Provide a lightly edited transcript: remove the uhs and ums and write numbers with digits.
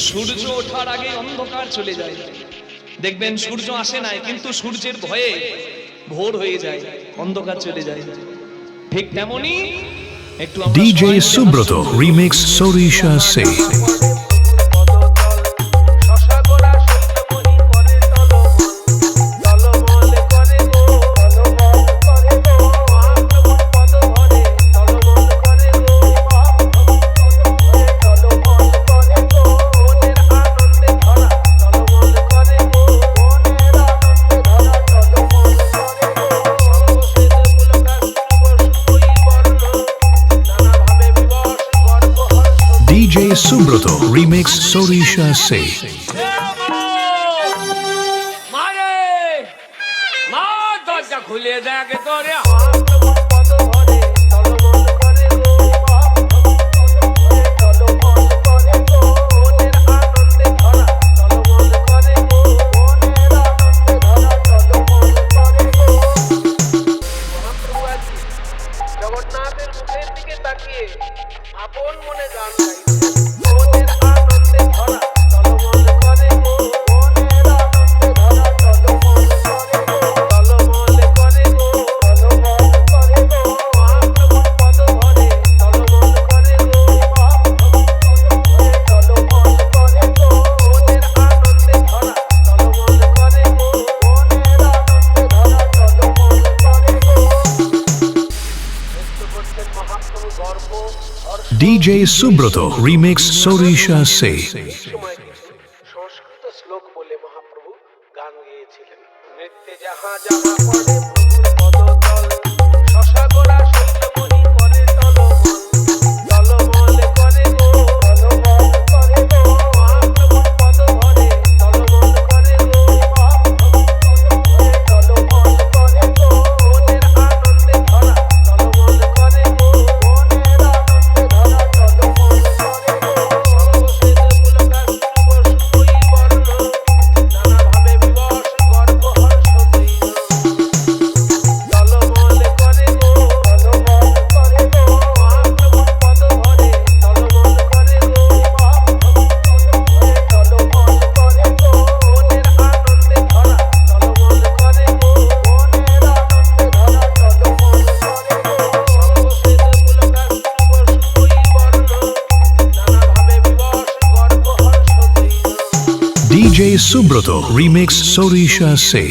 সূর্য ওঠার আগে অন্ধকার চলে যায়। দেখবেন সূর্য আসে না, কিন্তু সূর্যের ভয়ে ভোর হয়ে যায়, অন্ধকার চলে যায়। ঠিক তেমনি একটু ডিজে সুব্রত রিমিক্স সরিষা সে। ডিজে সুব্রত রিমিক্স সরিষা সে। মারে মা দরজা খুলে দেখ তোরে জগন্নাথের মুখের দিকে তাকিয়ে আপন মনে গান ডিজে সুব্রত রিমিক্স সরিষা সে। সংস্কৃত শ্লোক বলে মহাপ্রভু গান গেয়েছিলেন। নৃত্যে যাহা যাহা পড়ে প্রভুর পদতল, শশা গোড়া সূর্যমণি করে তলমল করে গো, তলমল করে গো, মহাপ্রভুর পদ ধরে তলমল করে গো, তলমল করে গো, মনের আনন্দে ধরা তলমল করে গো, মনের আনন্দে ধরা তলমল করে গো, সর্বশেষ পুলকার শুভই বর্ণ, নানাভাবে বিবশ গর্ব হর্ষ দৈন্য, তলমল করে গো, তলমল করে গো, মহাপ্রভুর পদ ধরে তলমল করে গো, মহাপ্রভুর পদ ধরে তলমল করে গো, মনের আনন্দে ধরা তলমল করে গো, মনের আনন্দে ধরা তলমল করে গো, সর্বশেষ পুলকার শুভই বর্ণ, নানাভাবে বিবশ গর্ব হর্ষ দৈন্য। ডিজে সুব্রত রিমিক্স সরিষা সে।